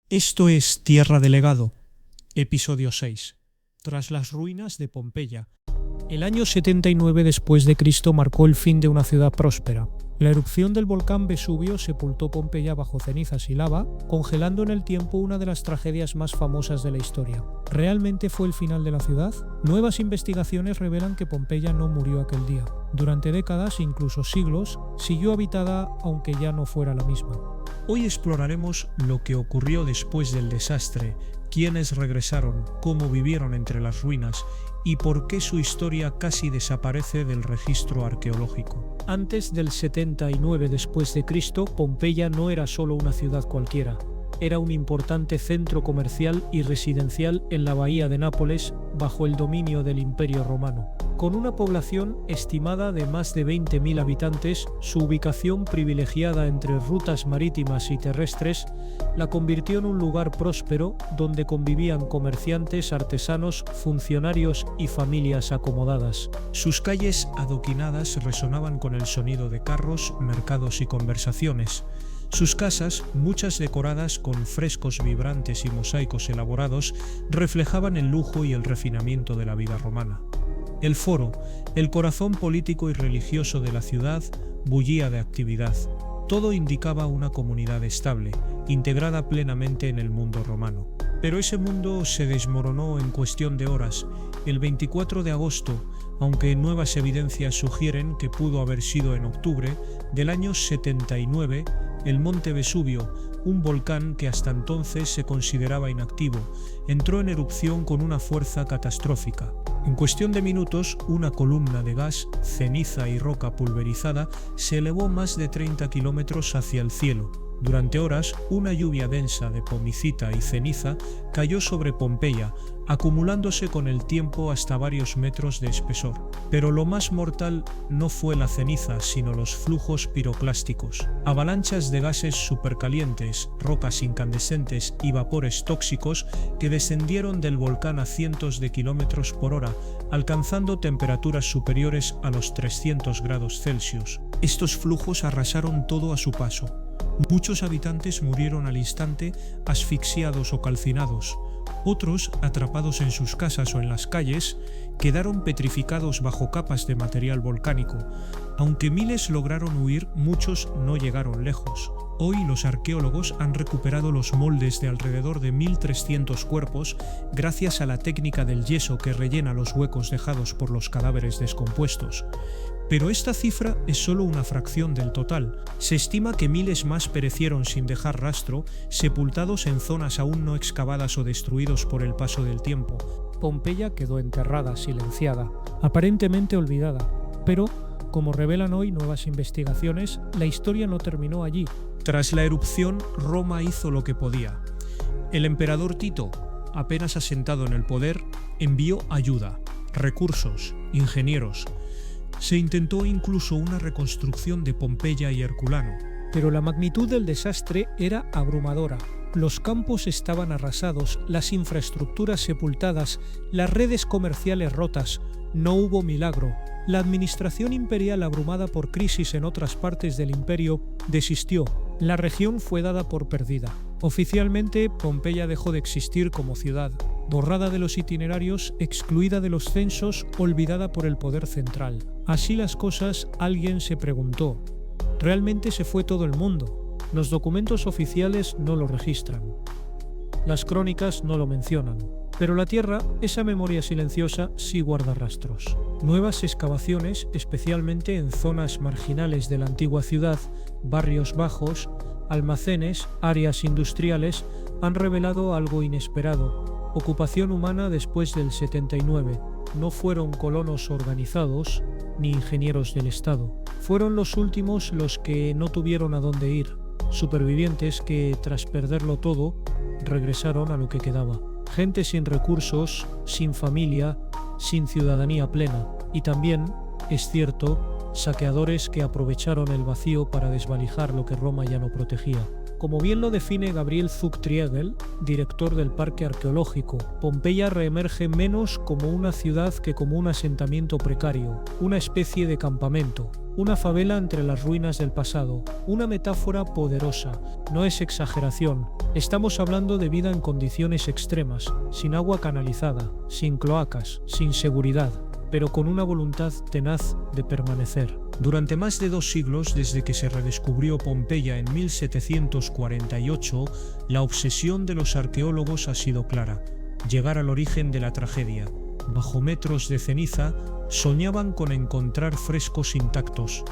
Esto es Tierra de Legado, episodio 6. Tras las ruinas de Pompeya. El año 79 después de Cristo marcó el fin de una ciudad próspera. La erupción del volcán Vesubio sepultó Pompeya bajo cenizas y lava, congelando en el tiempo una de las tragedias más famosas de la historia. ¿Realmente fue el final de la ciudad? Nuevas investigaciones revelan que Pompeya no murió aquel día. Durante décadas, incluso siglos, siguió habitada aunque ya no fuera la misma. Hoy exploraremos lo que ocurrió después del desastre, quiénes regresaron, cómo vivieron entre las ruinas y por qué su historia casi desaparece del registro arqueológico. Antes del 79 después de Cristo, Pompeya no era solo una ciudad cualquiera. Era un importante centro comercial y residencial en la bahía de Nápoles bajo el dominio del Imperio Romano. Con una población estimada de más de 20.000 habitantes, su ubicación privilegiada entre rutas marítimas y terrestres la convirtió en un lugar próspero donde convivían comerciantes, artesanos, funcionarios y familias acomodadas. Sus calles adoquinadas resonaban con el sonido de carros, mercados y conversaciones. Sus casas, muchas decoradas con frescos vibrantes y mosaicos elaborados, reflejaban el lujo y el refinamiento de la vida romana. El foro, el corazón político y religioso de la ciudad, bullía de actividad. Todo indicaba una comunidad estable, integrada plenamente en el mundo romano. Pero ese mundo se desmoronó en cuestión de horas. El 24 de agosto, aunque nuevas evidencias sugieren que pudo haber sido en octubre, del año 79, el monte Vesubio, un volcán que hasta entonces se consideraba inactivo, entró en erupción con una fuerza catastrófica. En cuestión de minutos, una columna de gas, ceniza y roca pulverizada se elevó más de 30 kilómetros hacia el cielo. Durante horas, una lluvia densa de pomicita y ceniza cayó sobre Pompeya, acumulándose con el tiempo hasta varios metros de espesor. Pero lo más mortal no fue la ceniza, sino los flujos piroclásticos. Avalanchas de gases supercalientes, rocas incandescentes y vapores tóxicos que descendieron del volcán a cientos de kilómetros por hora, alcanzando temperaturas superiores a los 300 grados Celsius. Estos flujos arrasaron todo a su paso. Muchos habitantes murieron al instante, asfixiados o calcinados. Otros, atrapados en sus casas o en las calles, quedaron petrificados bajo capas de material volcánico. Aunque miles lograron huir, muchos no llegaron lejos. Hoy los arqueólogos han recuperado los moldes de alrededor de 1.300 cuerpos gracias a la técnica del yeso que rellena los huecos dejados por los cadáveres descompuestos. Pero esta cifra es solo una fracción del total. Se estima que miles más perecieron sin dejar rastro, sepultados en zonas aún no excavadas o destruidos por el paso del tiempo. Pompeya quedó enterrada, silenciada, aparentemente olvidada. Pero, como revelan hoy nuevas investigaciones, la historia no terminó allí. Tras la erupción, Roma hizo lo que podía. El emperador Tito, apenas asentado en el poder, envió ayuda, recursos, ingenieros. Se intentó incluso una reconstrucción de Pompeya y Herculano. Pero la magnitud del desastre era abrumadora. Los campos estaban arrasados, las infraestructuras sepultadas, las redes comerciales rotas. No hubo milagro. La administración imperial, abrumada por crisis en otras partes del imperio, desistió. La región fue dada por perdida. Oficialmente, Pompeya dejó de existir como ciudad, borrada de los itinerarios, excluida de los censos, olvidada por el poder central. Así las cosas, alguien se preguntó, ¿realmente se fue todo el mundo? Los documentos oficiales no lo registran. Las crónicas no lo mencionan. Pero la tierra, esa memoria silenciosa, sí guarda rastros. Nuevas excavaciones, especialmente en zonas marginales de la antigua ciudad, barrios bajos, almacenes, áreas industriales, han revelado algo inesperado. Ocupación humana después del 79. No fueron colonos organizados, ni ingenieros del Estado. Fueron los últimos los que no tuvieron a dónde ir. Supervivientes que, tras perderlo todo, regresaron a lo que quedaba. Gente sin recursos, sin familia, sin ciudadanía plena. Y también, es cierto, saqueadores que aprovecharon el vacío para desvalijar lo que Roma ya no protegía. Como bien lo define Gabriel Zuchtriegel, director del Parque Arqueológico, Pompeya reemerge menos como una ciudad que como un asentamiento precario, una especie de campamento, una favela entre las ruinas del pasado, una metáfora poderosa. No es exageración, estamos hablando de vida en condiciones extremas, sin agua canalizada, sin cloacas, sin seguridad, pero con una voluntad tenaz de permanecer. Durante más de 2 siglos desde que se redescubrió Pompeya en 1748, la obsesión de los arqueólogos ha sido clara: llegar al origen de la tragedia. Bajo metros de ceniza, soñaban con encontrar frescos intactos,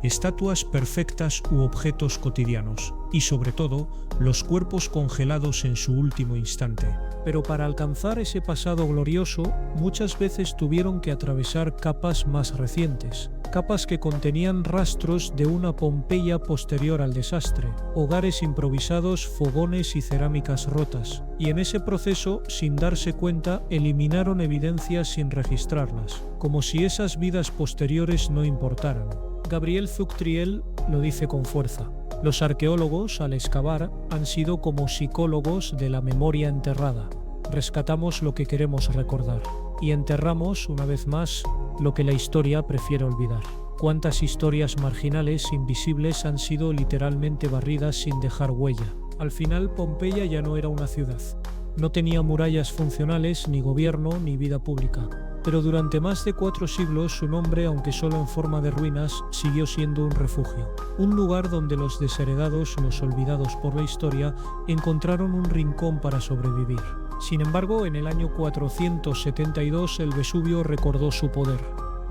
estatuas perfectas u objetos cotidianos, y sobre todo, los cuerpos congelados en su último instante. Pero para alcanzar ese pasado glorioso, muchas veces tuvieron que atravesar capas más recientes, capas que contenían rastros de una Pompeya posterior al desastre, hogares improvisados, fogones y cerámicas rotas, y en ese proceso, sin darse cuenta, eliminaron evidencias sin registrarlas, como si esas vidas posteriores no importaran. Gabriel Zuchtriegel lo dice con fuerza: los arqueólogos, al excavar, han sido como psicólogos de la memoria enterrada. Rescatamos lo que queremos recordar y enterramos, una vez más, lo que la historia prefiere olvidar. ¿Cuántas historias marginales, invisibles, han sido literalmente barridas sin dejar huella? Al final, Pompeya ya no era una ciudad. No tenía murallas funcionales, ni gobierno, ni vida pública. Pero durante más de 4 siglos su nombre, aunque solo en forma de ruinas, siguió siendo un refugio. Un lugar donde los desheredados, los olvidados por la historia, encontraron un rincón para sobrevivir. Sin embargo, en el año 472 el Vesubio recordó su poder.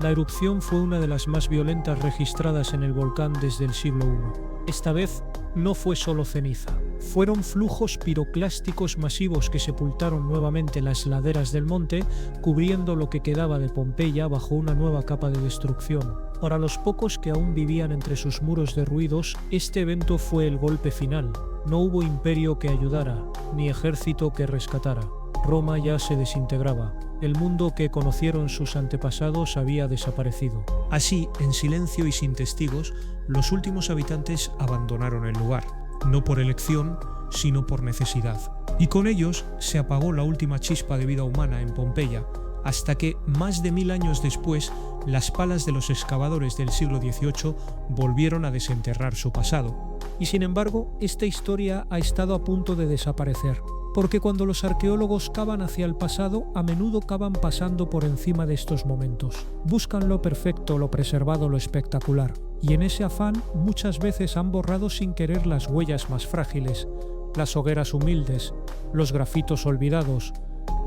La erupción fue una de las más violentas registradas en el volcán desde el siglo I. Esta vez no fue solo ceniza. Fueron flujos piroclásticos masivos que sepultaron nuevamente las laderas del monte, cubriendo lo que quedaba de Pompeya bajo una nueva capa de destrucción. Para los pocos que aún vivían entre sus muros derruidos, este evento fue el golpe final. No hubo imperio que ayudara, ni ejército que rescatara. Roma ya se desintegraba. El mundo que conocieron sus antepasados había desaparecido. Así, en silencio y sin testigos, los últimos habitantes abandonaron el lugar, no por elección, sino por necesidad. Y con ellos se apagó la última chispa de vida humana en Pompeya, hasta que, más de 1000 años después, las palas de los excavadores del siglo XVIII volvieron a desenterrar su pasado. Y sin embargo, esta historia ha estado a punto de desaparecer, porque cuando los arqueólogos cavan hacia el pasado, a menudo cavan pasando por encima de estos momentos. Buscan lo perfecto, lo preservado, lo espectacular, y en ese afán muchas veces han borrado sin querer las huellas más frágiles, las hogueras humildes, los grafitos olvidados,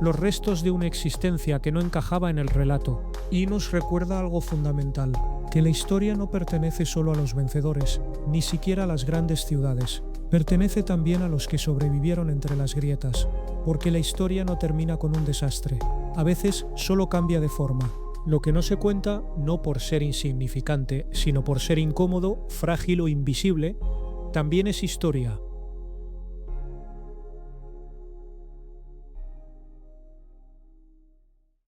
los restos de una existencia que no encajaba en el relato. Y nos recuerda algo fundamental: que la historia no pertenece solo a los vencedores, ni siquiera a las grandes ciudades. Pertenece también a los que sobrevivieron entre las grietas, porque la historia no termina con un desastre. A veces solo cambia de forma. Lo que no se cuenta, no por ser insignificante, sino por ser incómodo, frágil o invisible, también es historia.